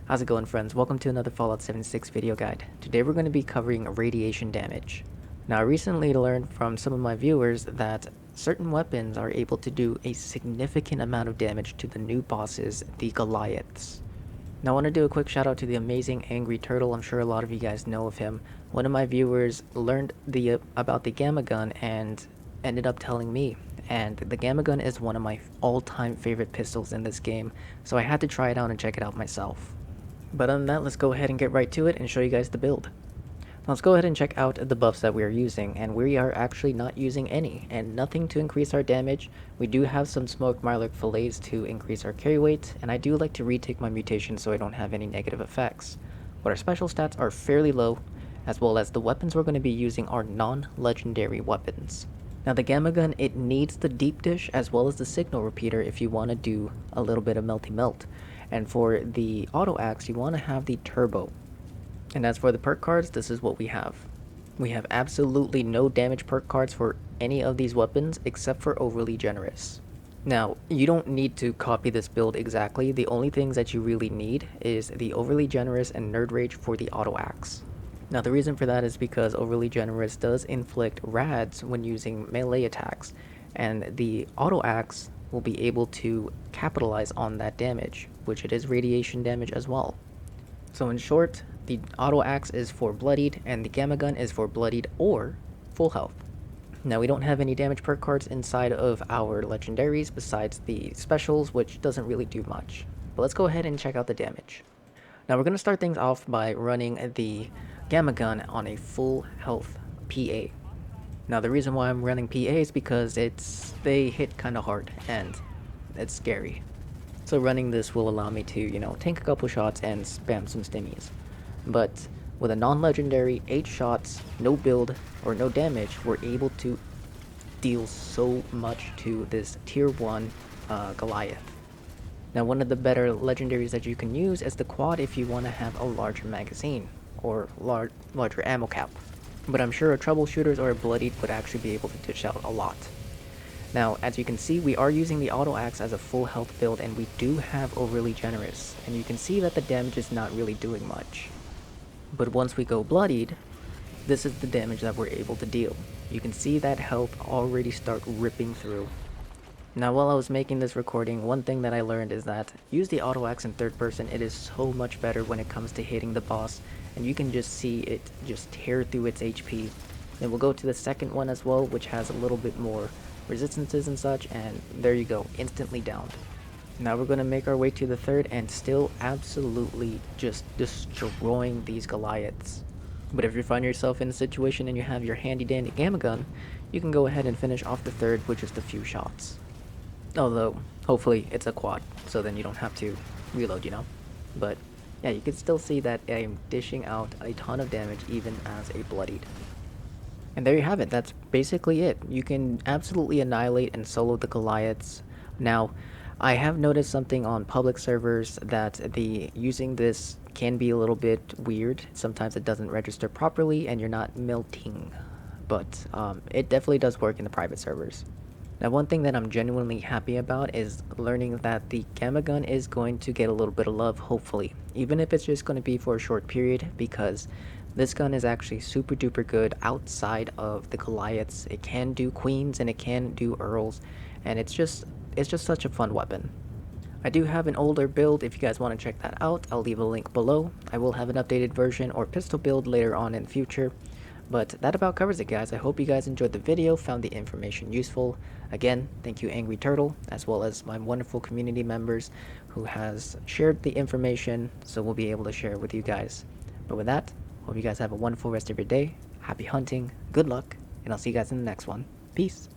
How's it going, friends? Welcome to another Fallout 76 video guide. Today we're going to be covering radiation damage. Now I recently learned from some of my viewers that certain weapons are able to do a significant amount of damage to the new bosses, the Goliaths. Now I want to do a quick shout out to the amazing Angry Turtle. I'm sure a lot of you guys know of him. One of my viewers learned about the Gamma Gun and ended up telling me. And the Gamma Gun is one of my all-time favorite pistols in this game, so I had to try it out and check it out myself. But other than that, let's go ahead and get right to it and show you guys the build. Let's go ahead and check out the buffs that we are using, and we are actually not using any, and nothing to increase our damage. We do have some smoked Mirelurk fillets to increase our carry weight, and I do like to retake my mutation so I don't have any negative effects. But our special stats are fairly low, as well as the weapons we're going to be using are non-legendary weapons. Now the Gamma Gun, it needs the deep dish as well as the signal repeater if you want to do a little bit of melty melt. And for the auto axe, you want to have the turbo. And as for the perk cards, this is what we have. We have absolutely no damage perk cards for any of these weapons except for overly generous. Now, you don't need to copy this build exactly. The only things that you really need is the overly generous and nerd rage for the auto axe. Now the reason for that is because overly generous does inflict rads when using melee attacks, and the auto axe will be able to capitalize on that damage, which it is radiation damage as well. So in short, the auto axe is for bloodied and the Gamma Gun is for bloodied or full health. Now we don't have any damage perk cards inside of our legendaries besides the specials, which doesn't really do much. But let's go ahead and check out the damage. Now we're going to start things off by running the Gamma Gun on a full health PA. Now the reason why I'm running PA is because they hit kind of hard and it's scary. So running this will allow me to, tank a couple shots and spam some stimmies. But with a non-legendary 8 shots, no build, or no damage, we're able to deal so much to this tier 1 Goliath. Now one of the better legendaries that you can use is the quad if you want to have a larger magazine or larger ammo cap. But I'm sure a troubleshooters or a bloodied would actually be able to dish out a lot. Now, as you can see, we are using the auto axe as a full health build, and we do have overly generous, and you can see that the damage is not really doing much. But once we go bloodied, this is the damage that we're able to deal. You can see that health already start ripping through. Now while I was making this recording, one thing that I learned is that use the auto axe in third person. It is so much better when it comes to hitting the boss, and you can just see it just tear through its HP. Then we'll go to the second one as well, which has a little bit more resistances and such, and there you go, instantly downed. Now we're going to make our way to the third and still absolutely just destroying these Goliaths. But if you find yourself in a situation and you have your handy dandy Gamma Gun, you can go ahead and finish off the third with just a few shots. Although, hopefully it's a quad, so then you don't have to reload, But yeah, you can still see that I am dishing out a ton of damage even as a bloodied. And there you have it, that's basically it. You can absolutely annihilate and solo the Goliaths. Now, I have noticed something on public servers that using this can be a little bit weird. Sometimes it doesn't register properly and you're not melting. But it definitely does work in the private servers. Now one thing that I'm genuinely happy about is learning that the Gamma Gun is going to get a little bit of love, hopefully. Even if it's just going to be for a short period, because this gun is actually super duper good outside of the Goliaths. It can do queens and it can do earls, and it's just such a fun weapon. I do have an older build. If you guys want to check that out, I'll leave a link below. I will have an updated version or pistol build later on in the future. But that about covers it, guys. I hope you guys enjoyed the video, found the information useful. Again, thank you Angry Turtle, as well as my wonderful community members who has shared the information, so we'll be able to share it with you guys. But with that, hope you guys have a wonderful rest of your day. Happy hunting, good luck, and I'll see you guys in the next one. Peace.